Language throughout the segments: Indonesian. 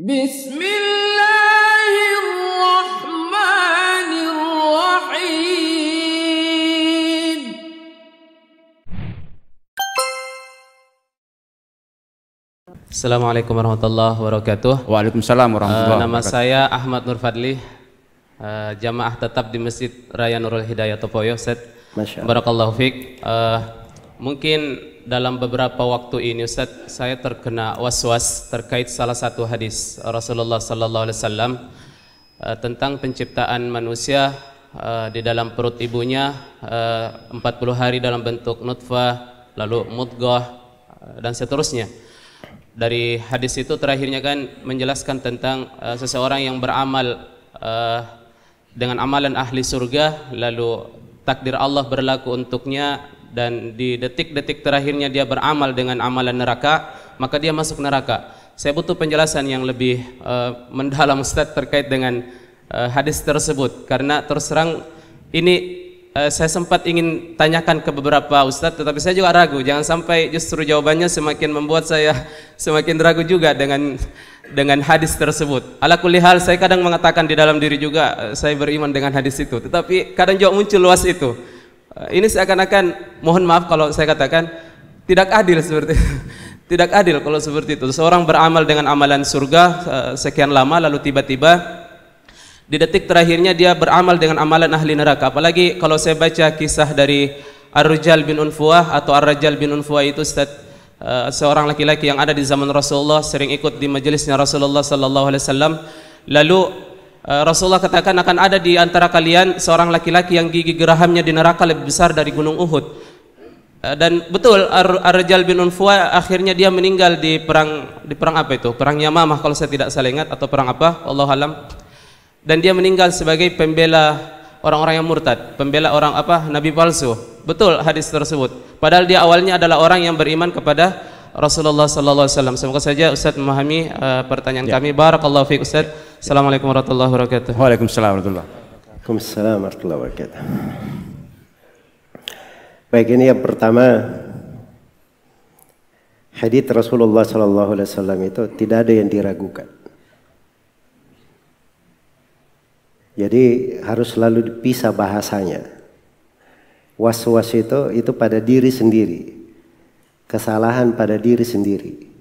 Bismillahirrahmanirrahim. Assalamualaikum warahmatullahi wabarakatuh. Waalaikumsalam warahmatullahi Nama wabarakatuh. saya Ahmad Nur Fadli, jamaah tetap di Masjid Raya Nurul Hidayah Topoyo, Ustaz. Barakallahu fiik. Mungkin dalam beberapa waktu ini Ustaz, saya terkena was-was terkait salah satu hadis Rasulullah sallallahu alaihi wasallam tentang penciptaan manusia di dalam perut ibunya 40 hari dalam bentuk nutfah, lalu mudghah dan seterusnya. Dari hadis itu terakhirnya kan menjelaskan tentang seseorang yang beramal dengan amalan ahli surga, lalu takdir Allah berlaku untuknya, dan di detik-detik terakhirnya dia beramal dengan amalan neraka, maka dia masuk neraka. Saya butuh penjelasan yang lebih mendalam Ustaz terkait dengan hadis tersebut, karena terus terang ini saya sempat ingin tanyakan ke beberapa Ustaz, tetapi saya juga ragu, jangan sampai justru jawabannya semakin membuat saya semakin ragu juga dengan hadis tersebut. Ala kulli hal, saya kadang mengatakan di dalam diri juga saya beriman dengan hadis itu, tetapi kadang juga muncul luas itu. Ini seakan-akan, mohon maaf kalau saya katakan tidak adil seperti itu. Tidak adil kalau seperti itu. Seorang beramal dengan amalan surga sekian lama, lalu tiba-tiba di detik terakhirnya dia beramal dengan amalan ahli neraka. Apalagi kalau saya baca kisah dari Ar-Rajal bin Unfuah atau Ar-Rajal bin Unfuah itu Ustaz, seorang laki-laki yang ada di zaman Rasulullah, sering ikut di majelisnya Rasulullah sallallahu alaihi wasallam. Lalu Rasulullah katakan akan ada di antara kalian seorang laki-laki yang gigi gerahamnya di neraka lebih besar dari gunung Uhud. Dan betul Ar-Rajal bin Unfuah akhirnya dia meninggal di perang apa itu? Perang Yamamah kalau saya tidak salah ingat, atau perang apa? Allahu alam. Dan dia meninggal sebagai pembela orang-orang yang murtad, pembela orang apa? Nabi palsu. Betul hadis tersebut. Padahal dia awalnya adalah orang yang beriman kepada Rasulullah sallallahu alaihi wasallam. Semoga saja Ustaz memahami pertanyaan kami. Barakallahu fiik Ustaz. Assalamualaikum warahmatullahi wabarakatuh. Waalaikumsalam warahmatullahi wabarakatuh. Waalaikumsalam warahmatullahi wabarakatuh. Baik, ini yang pertama, hadits Rasulullah sallallahu alaihi wasallam itu tidak ada yang diragukan. Jadi harus selalu dipisah bahasanya. Was-was itu pada diri sendiri. Kesalahan pada diri sendiri.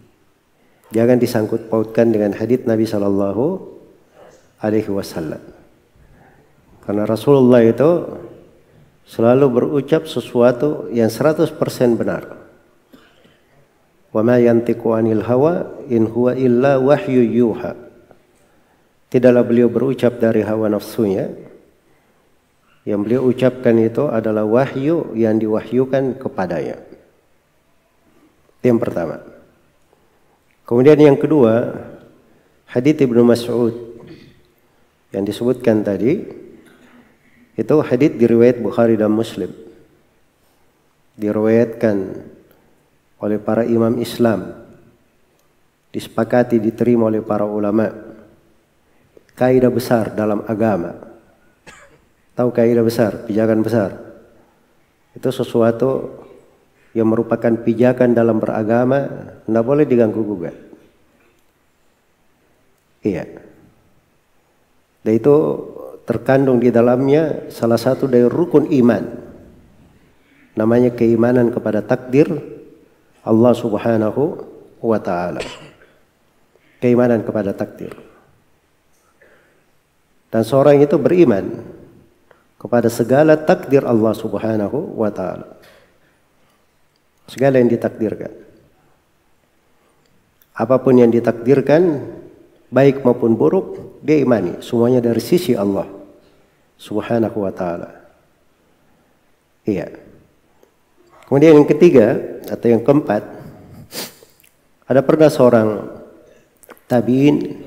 Jangan disangkut pautkan dengan hadits Nabi sallallahu alaihi wasallam. Karena Rasulullah itu selalu berucap sesuatu yang 100% benar. Wa ma yantiqu anil hawa in huwa illa wahyu yuha. Tidaklah beliau berucap dari hawa nafsunya. Yang beliau ucapkan itu adalah wahyu yang diwahyukan kepadanya. Itu yang pertama. Kemudian yang kedua, hadits Ibnu Mas'ud yang disebutkan tadi, itu hadits diriwayat Bukhari dan Muslim. Diriwayatkan oleh para imam Islam. Disepakati diterima oleh para ulama. Kaidah besar dalam agama. Tahu kaidah besar, pijakan besar. Itu sesuatu yang merupakan pijakan dalam beragama, tidak boleh diganggu gugat. Iya. Dan itu terkandung di dalamnya salah satu dari rukun iman. Namanya keimanan kepada takdir Allah Subhanahu wa ta'ala. Keimanan kepada takdir. Dan seorang itu beriman kepada segala takdir Allah Subhanahu wa ta'ala. Segala yang ditakdirkan. Apapun yang ditakdirkan, baik maupun buruk, dia imani. Semuanya dari sisi Allah Subhanahu wa ta'ala. Iya. Kemudian yang ketiga, atau yang keempat, ada pernah seorang tabi'in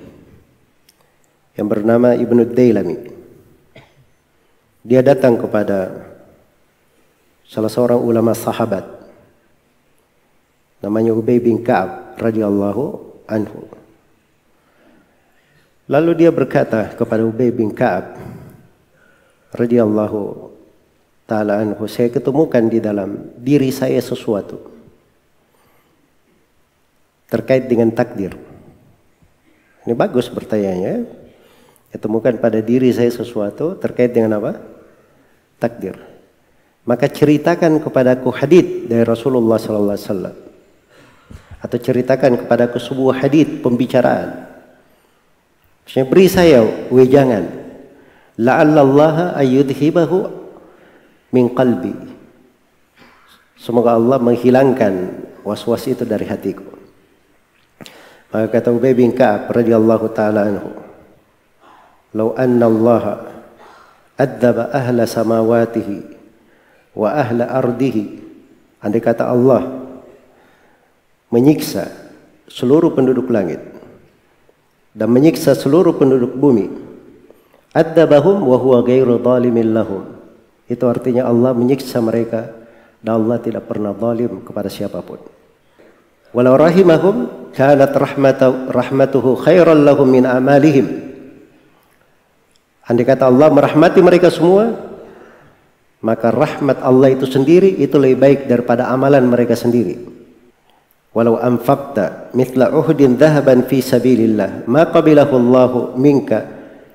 yang bernama Ibnu Dailami. Dia datang kepada salah seorang ulama sahabat namanya Ubay bin Ka'ab radhiyallahu anhu. Lalu dia berkata kepada Ubay bin Ka'ab radhiyallahu ta'ala anhu, saya ketemukan di dalam diri saya sesuatu terkait dengan takdir. Ini bagus bertanya. Ketemukan pada diri saya sesuatu terkait dengan apa? Takdir. Maka ceritakan kepadaku hadits dari Rasulullah sallallahu alaihi wasallam. Atau ceritakan kepadaku sebuah hadits pembicaraan. Maksudnya beri saya wejangan. La'allallaha ayyudhibahu min qalbi. Semoga Allah menghilangkan was-was itu dari hatiku. Maka kata Ubay bin Ka'ab radhiyallahu taala anhu, "Law anna Allah adzaba ahla samawatihi wa ahla ardihi." Andai kata Allah menyiksa seluruh penduduk langit dan menyiksa seluruh penduduk bumi, adzabahum wa huwa ghairu zalimin lahum. Itu artinya Allah menyiksa mereka dan Allah tidak pernah zalim kepada siapapun. Walau rahimahum kanat rahmatuhu khairan lahum min amalihim. Andai kata Allah merahmati mereka semua, maka rahmat Allah itu sendiri itu lebih baik daripada amalan mereka sendiri. Walau anfaqta mithla uhdin dhahaban fi sabilillah ma qabilahu Allahu minka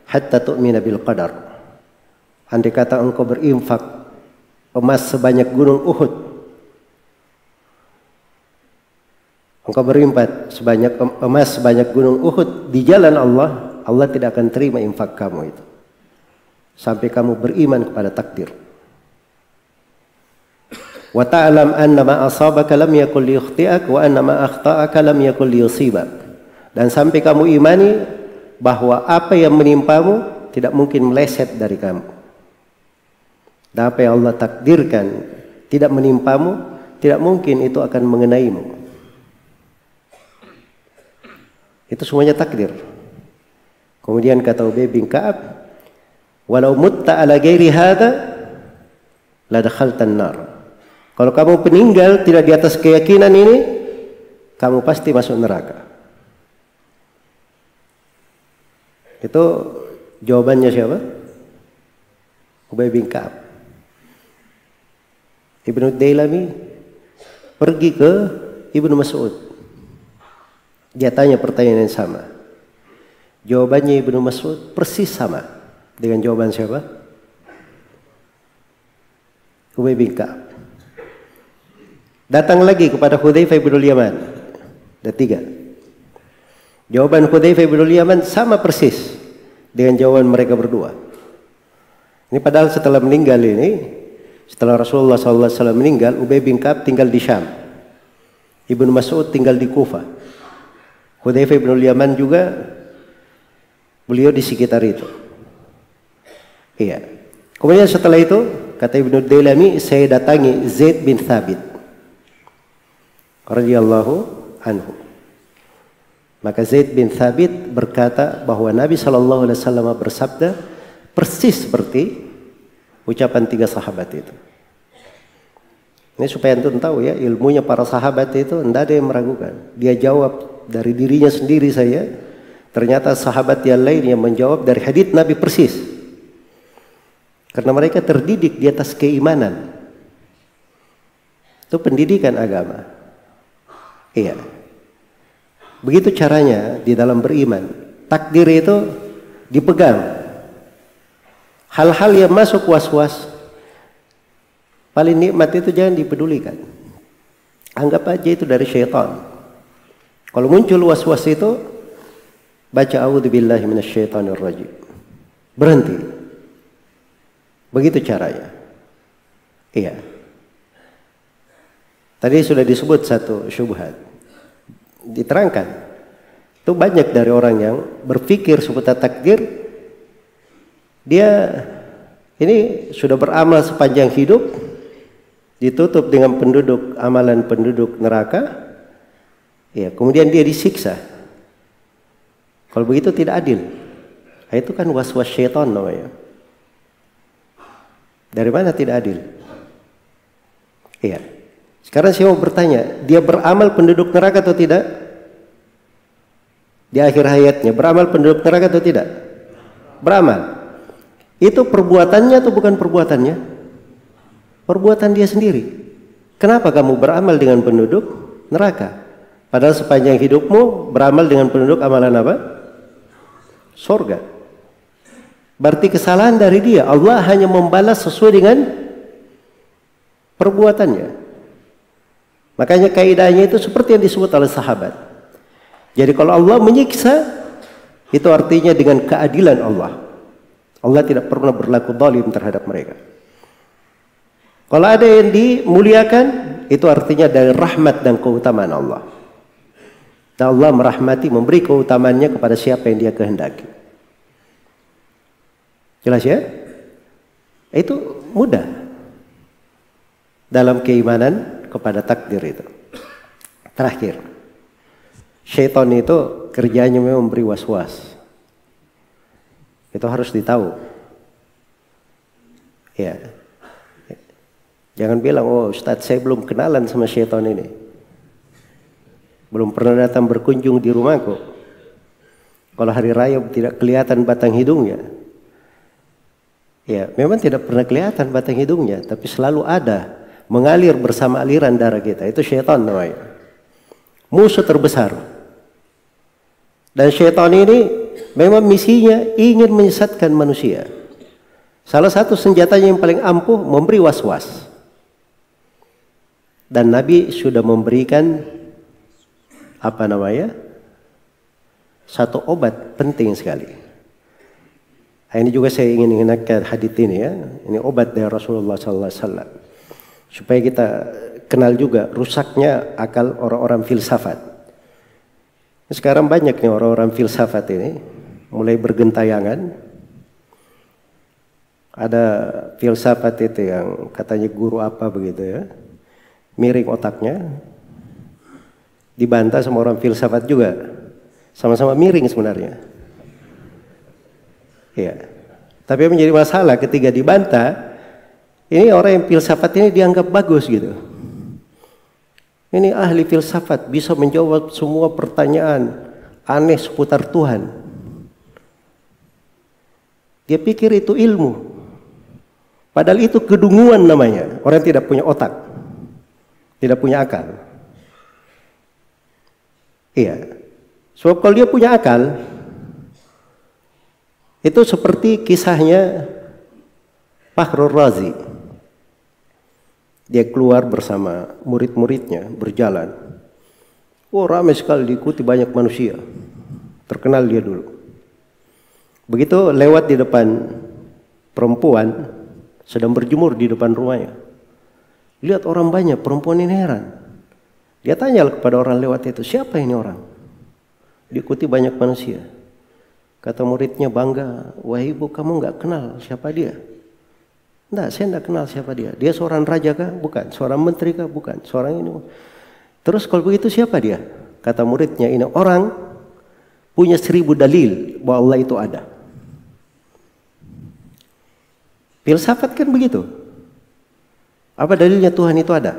hatta tu'mina bil qadar. Andai kata engkau berinfak emas sebanyak gunung Uhud, engkau berimpat sebanyak emas sebanyak gunung Uhud di jalan Allah, Allah tidak akan terima infak kamu itu sampai kamu beriman kepada takdir. Wa ta'lam anna ma asabaka lam yakul liyukhti'ak wa anna ma akhta'aka lam yakul liyusibak. Dan sampai kamu imani bahwa apa yang menimpamu tidak mungkin meleset dari kamu. Dan apa yang Allah takdirkan tidak menimpamu, tidak mungkin itu akan mengenaimu. Itu semuanya takdir. Kemudian kata Ubay bin Ka'ab, "Walau mutta ala ghairi hadza la dakhaltan nar." Kalau kamu meninggal tidak di atas keyakinan ini, kamu pasti masuk neraka. Itu jawabannya siapa? Ubay bin Ka'ab. Ibnu Dailami pergi ke Ibnu Mas'ud. Dia tanya pertanyaan yang sama. Jawabannya Ibnu Mas'ud persis sama dengan jawaban siapa? Ubay bin Ka'ab. Datang lagi kepada Hudzaifah bin Yaman. Ada 3. Jawaban Hudzaifah bin Yaman sama persis dengan jawaban mereka berdua. Ini padahal setelah meninggal ini, setelah Rasulullah SAW meninggal, Ubay bin Ka'ab tinggal di Syam. Ibnu Mas'ud tinggal di Kufah. Hudzaifah bin Yaman juga beliau di sekitar itu. Iya. Kemudian setelah itu kata Ibnu Dailami, saya datangi Zaid bin Thabit radhiyallahu anhu. Maka Zaid bin Thabit berkata bahwa Nabi SAW bersabda persis seperti ucapan 3 sahabat itu. Ini supaya antum tahu ya, ilmunya para sahabat itu tidak ada yang meragukan. Dia jawab dari dirinya sendiri saya. Ternyata sahabat yang lain yang menjawab dari hadits Nabi persis. Karena mereka terdidik di atas keimanan. Itu pendidikan agama. Iya. Begitu caranya di dalam beriman. Takdir itu dipegang. Hal-hal yang masuk was-was, paling nikmat itu jangan dipedulikan. Anggap aja itu dari syaitan. Kalau muncul was-was itu, baca a'udzubillahi minasyaitonirrajim. Berhenti. Begitu caranya. Iya. Tadi sudah disebut satu syubhat. Diterangkan. Itu banyak dari orang yang berpikir seputar takdir. Dia ini sudah beramal sepanjang hidup, ditutup dengan penduduk amalan penduduk neraka. Ya, kemudian dia disiksa. Kalau begitu tidak adil. Itu kan was-was syaitan namanya. Dari mana tidak adil? Iya. Sekarang saya mau bertanya, dia beramal penduduk neraka atau tidak? Di akhir hayatnya beramal penduduk neraka atau tidak? Beramal. Itu perbuatannya atau bukan perbuatannya? Perbuatan dia sendiri. Kenapa kamu beramal dengan penduduk neraka? Padahal sepanjang hidupmu beramal dengan penduduk amalan apa? surga. Berarti kesalahan dari dia. Allah hanya membalas sesuai dengan perbuatannya. Makanya kaidahnya itu seperti yang disebut oleh sahabat. Jadi kalau Allah menyiksa, itu artinya dengan keadilan Allah. Allah tidak pernah berlaku zalim terhadap mereka. Kalau ada yang dimuliakan, itu artinya dari rahmat dan keutamaan Allah. Dan Allah merahmati, memberi keutamaannya kepada siapa yang dia kehendaki. Jelas ya? Itu mudah dalam keimanan kepada takdir itu. Terakhir, syaitan itu kerjanya memang memberi was-was. Itu harus ditahu. Ya. Jangan bilang, oh Ustadz saya belum kenalan sama syaitan ini. Belum pernah datang berkunjung di rumahku. Kalau hari raya tidak kelihatan batang hidungnya. Ya, memang tidak pernah kelihatan batang hidungnya, tapi selalu ada, mengalir bersama aliran darah kita. Itu syaitan namanya. Musuh terbesar. Dan syaitan ini memang misinya ingin menyesatkan manusia. Salah satu senjatanya yang paling ampuh memberi was-was. Dan Nabi sudah memberikan satu obat penting sekali. Ini juga saya ingin ingatkan hadits ini ya. Ini obat dari Rasulullah SAW. Supaya kita kenal juga rusaknya akal orang-orang filsafat. Sekarang banyak nih orang-orang filsafat ini mulai bergentayangan. Ada filsafat itu yang katanya guru apa begitu ya. Miring otaknya. Dibantah sama orang filsafat juga. Sama-sama miring sebenarnya. Ya. Tapi yang menjadi masalah ketika dibantah, ini orang yang filsafat ini dianggap bagus gitu. Ini ahli filsafat bisa menjawab semua pertanyaan aneh seputar Tuhan. Dia pikir itu ilmu. Padahal itu kedunguan namanya. Orang tidak punya otak. Tidak punya akal. Iya. Sebab kalau dia punya akal, itu seperti kisahnya Fakhrur Razi. Dia keluar bersama murid-muridnya berjalan. Oh, ramai sekali diikuti banyak manusia. Terkenal dia dulu. Begitu lewat di depan perempuan sedang berjemur di depan rumahnya. Lihat orang banyak, perempuan ini heran. Dia tanya kepada orang lewat itu, siapa ini orang? Diikuti banyak manusia. Kata muridnya bangga, wah ibu kamu nggak kenal siapa dia? Enggak, saya enggak kenal siapa dia. Dia seorang raja kah? Bukan. Seorang menteri kah? Bukan. Seorang ini. Terus kalau begitu siapa dia? Kata muridnya, ini orang punya 1000 dalil bahwa Allah itu ada. Filsafat kan begitu. Apa dalilnya Tuhan itu ada?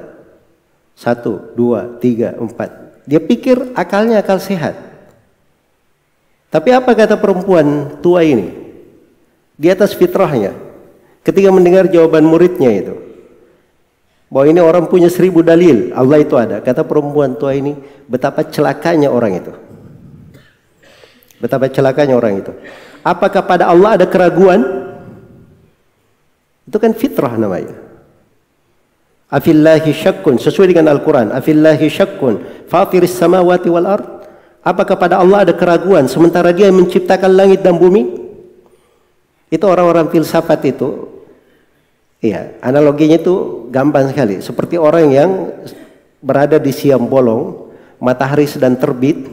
1, 2, 3, 4. Dia pikir akalnya akal sehat. Tapi apa kata perempuan tua ini? Di atas fitrahnya. Ketika mendengar jawaban muridnya itu. Bahwa ini orang punya 1000 dalil. Allah itu ada. Kata perempuan tua ini. Betapa celakanya orang itu. Betapa celakanya orang itu. Apakah pada Allah ada keraguan? Itu kan fitrah namanya. Afillahi syakkun. Sesuai dengan Al-Quran. Afillahi syakkun. Fatiris samawati wal ard. Apakah pada Allah ada keraguan sementara dia menciptakan langit dan bumi? Itu orang-orang filsafat itu. Iya, analoginya itu gampang sekali. Seperti orang yang berada di siang bolong, matahari sedang terbit,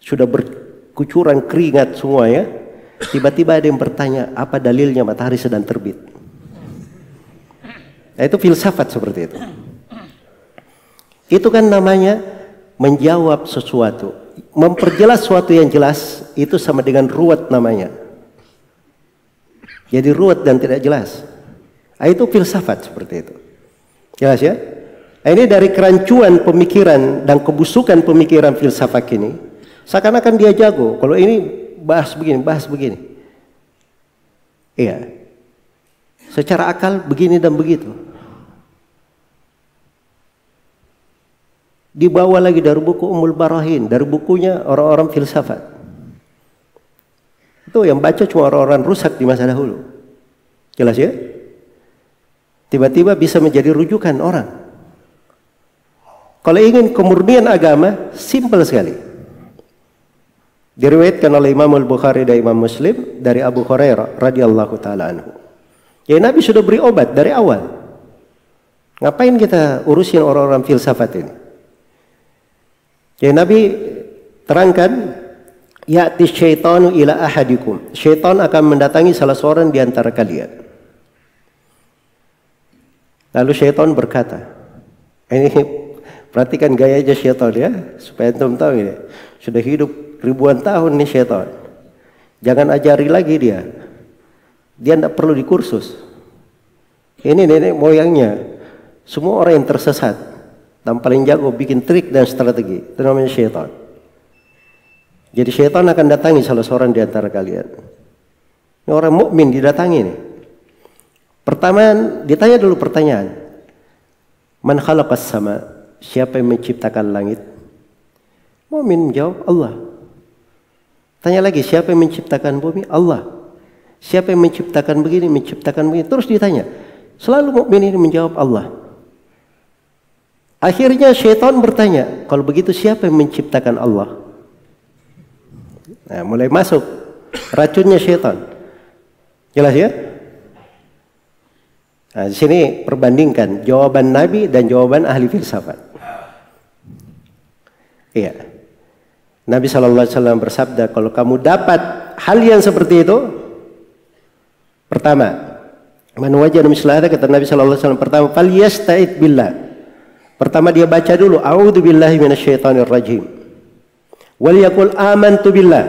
sudah berkucuran keringat semuanya. Tiba-tiba ada yang bertanya, apa dalilnya matahari sedang terbit? Nah, itu filsafat seperti itu. Itu kan namanya menjawab sesuatu. Memperjelas sesuatu yang jelas, itu sama dengan ruwet namanya. Jadi ruwet dan tidak jelas. Nah, itu filsafat seperti itu. Jelas ya? Nah, ini dari kerancuan pemikiran dan kebusukan pemikiran filsafat ini. Seakan-akan dia jago. Kalau ini bahas begini, bahas begini. Iya. Secara akal begini dan begitu. Dibawa lagi dari buku Ummul Barahin, dari bukunya orang-orang filsafat. Itu yang baca cuma orang-orang rusak di masa dahulu. Jelas ya? Tiba-tiba bisa menjadi rujukan orang. Kalau ingin kemurnian agama, simpel sekali. Diriwayatkan oleh Imam Al-Bukhari dan Imam Muslim dari Abu Hurairah radhiyallahu taala anhu. Ya, Nabi sudah beri obat dari awal. Ngapain kita urusin orang-orang filsafat ini? Ya, Nabi terangkan, ya'ti syaitanu ila ahadikum. Syaitan akan mendatangi salah seorang di antara kalian. Lalu syaitan berkata, ini perhatikan gaya aja syaitan ya, supaya antum tahu ini. Sudah hidup ribuan tahun nih syaitan. Jangan ajari lagi dia. Dia tidak perlu dikursus. Ini nenek moyangnya. Semua orang yang tersesat dan paling jago bikin trik dan strategi. Itu namanya syaitan. Jadi syaitan akan datangi salah seorang di antara kalian. Ini orang mukmin didatangi nih. Pertama ditanya dulu pertanyaan. Man khalaqas sama? Siapa yang menciptakan langit? Mukmin menjawab Allah. Tanya lagi, siapa yang menciptakan bumi? Allah. Siapa yang menciptakan begini, menciptakan begini? Terus ditanya. Selalu mukmin ini menjawab Allah. Akhirnya syaitan bertanya, kalau begitu siapa yang menciptakan Allah? Nah, mulai masuk racunnya syaitan. Jelas ya? Nah, di sini perbandingkan jawaban Nabi dan jawaban ahli filsafat. Iya. Nabi SAW bersabda, kalau kamu dapat hal yang seperti itu, pertama, man wajada misla hadza, kata Nabi SAW, pertama, falyasta'id billah. Pertama dia baca dulu, a'udzubillahi minasyaitonir rajim. Wal yaqul amantu billah.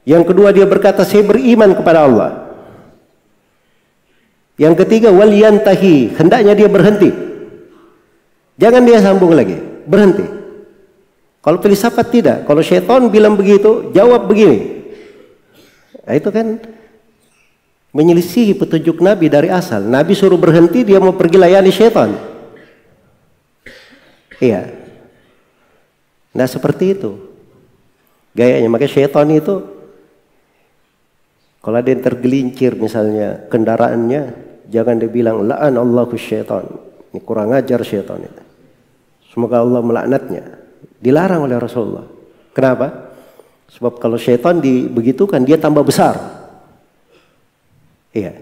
Yang kedua dia berkata, saya beriman kepada Allah. Yang ketiga, wal yantahi, hendaknya dia berhenti. Jangan dia sambung lagi, berhenti. Kalau filsafat tidak, kalau syaitan bilang begitu, jawab begini. Nah, itu kan menyelisihi petunjuk Nabi dari asal. Nabi suruh berhenti, dia mau pergi layani syaitan. Iya. Nah seperti itu gayanya. Maka syaitan itu, kalau ada yang tergelincir misalnya kendaraannya, jangan dibilang la'an Allahu syaitan. Ini kurang ajar syaitan itu. Semoga Allah melaknatnya. Dilarang oleh Rasulullah. Kenapa? Sebab kalau syaitan dibegitukan, dia tambah besar. Iya.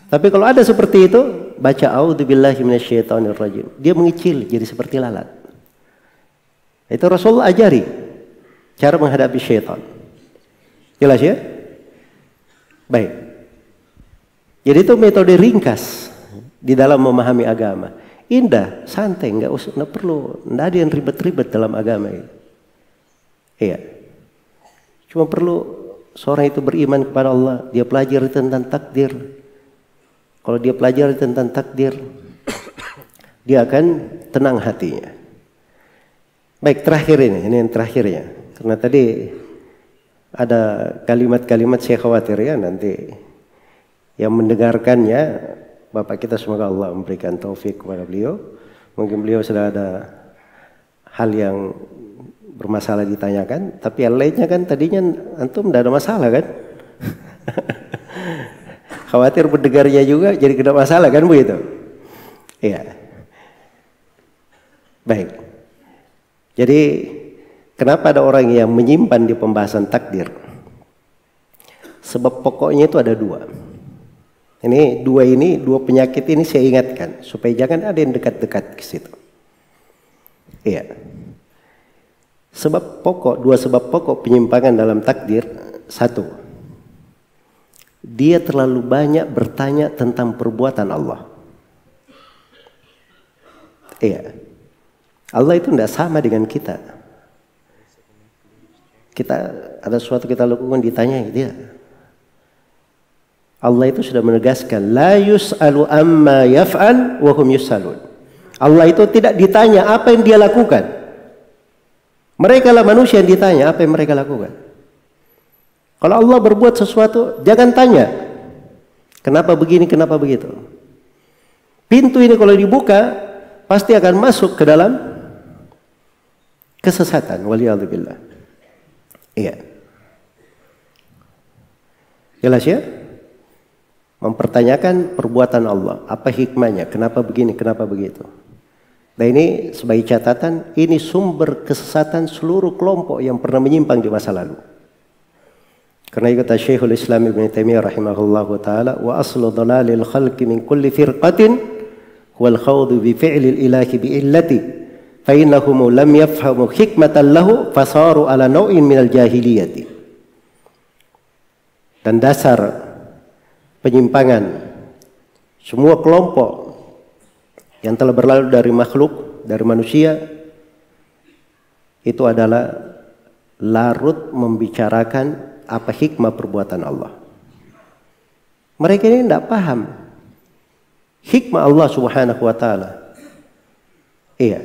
Tapi kalau ada seperti itu, baca a'udzubillahi minasyaitonir rajim. Dia mengecil jadi seperti lalat. Itu Rasulullah ajari cara menghadapi syaitan. Jelas ya? Baik. Jadi itu metode ringkas di dalam memahami agama. Indah, santai, nggak perlu, nggak ada yang ribet-ribet dalam agama ini. Iya. Cuma perlu seorang itu beriman kepada Allah, dia pelajari tentang takdir. Kalau dia pelajari tentang takdir, dia akan tenang hatinya. Baik, terakhir ini yang terakhirnya. Karena tadi ada kalimat-kalimat saya khawatir ya nanti yang mendengarkannya, Bapak kita semoga Allah memberikan taufik kepada beliau. Mungkin beliau sudah ada hal yang bermasalah ditanyakan, tapi yang lainnya kan tadinya antum tidak ada masalah kan? Khawatir pendengarnya juga jadi kena masalah kan begitu? Iya. Baik. Jadi kenapa ada orang yang menyimpan di pembahasan takdir? Sebab pokoknya itu ada dua. Ini dua penyakit ini saya ingatkan supaya jangan ada yang dekat-dekat ke situ. Iya. Dua sebab pokok penyimpangan dalam takdir. Satu, dia terlalu banyak bertanya tentang perbuatan Allah. Iya. Allah itu tidak sama dengan kita. Kita ada sesuatu kita lakukan ditanya dia. Allah itu sudah menegaskan la yus'alu amma yaf'al wa hum yus'alun. Allah itu tidak ditanya apa yang dia lakukan. Mereka lah manusia yang ditanya apa yang mereka lakukan. Kalau Allah berbuat sesuatu, jangan tanya kenapa begini, kenapa begitu. Pintu ini kalau dibuka pasti akan masuk ke dalam kesesatan. Waliyadzubillah. Iya. Jelas ya? Mempertanyakan perbuatan Allah, apa hikmahnya, kenapa begini, kenapa begitu. Nah ini sebagai catatan, ini sumber kesesatan seluruh kelompok yang pernah menyimpang di masa lalu. Karena itu kata Syekhul Islam Ibn Taimiyah rahimahullahu taala, wa aslu dhalalil khalqi min kulli firqatin wal khawdu bi fi'lil ilahi bi illati fa innahum lam yafhamu hikmatan lahu fasaru ala naw'in minal jahiliyati. Dan dasar penyimpangan semua kelompok yang telah berlalu dari makhluk, dari manusia, itu adalah larut membicarakan apa hikmah perbuatan Allah. Mereka ini tidak paham hikmah Allah subhanahu wa ta'ala. Iya,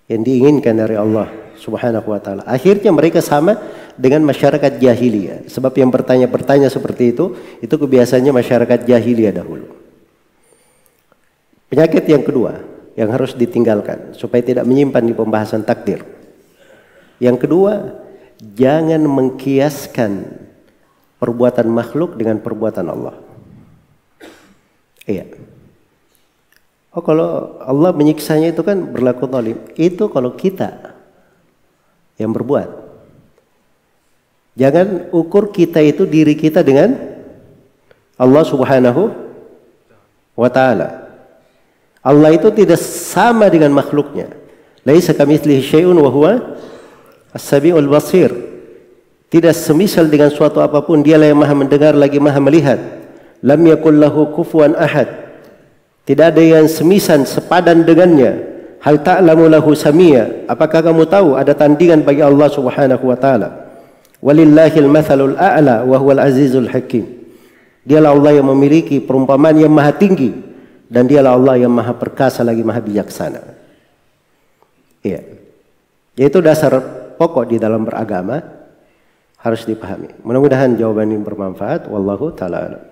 yang diinginkan dari Allah subhanahu wa ta'ala. Akhirnya mereka sama dengan masyarakat jahiliyah. Sebab yang bertanya-bertanya seperti itu kebiasaannya masyarakat jahiliyah dahulu. Penyakit yang kedua yang harus ditinggalkan supaya tidak menyimpan di pembahasan takdir. Yang kedua, jangan mengkiaskan perbuatan makhluk dengan perbuatan Allah. Iya. Oh, kalau Allah menyiksanya itu kan berlaku zalim. Itu kalau kita yang berbuat. Jangan ukur kita itu diri kita dengan Allah subhanahu wa ta'ala. Allah itu tidak sama dengan makhluknya. Laisa kamitslihi syai'un wa huwa as-sami'ul basir. Tidak semisal dengan suatu apapun, dialah yang maha mendengar lagi maha melihat. Lam yakul lahu kufuwan ahad. Tidak ada yang semisal sepadan dengannya. Hal ta'lamu lahu samia. Apakah kamu tahu ada tandingan bagi Allah subhanahu wa ta'ala? Walillahil mathalul a'la wa huwal azizul hakim. Dialah Allah yang memiliki perumpamaan yang maha tinggi, dan dialah Allah yang maha perkasa lagi maha bijaksana. Iya. Yaitu dasar pokok di dalam beragama harus dipahami. Mudah-mudahan jawaban ini bermanfaat. Wallahu ta'ala a'lam.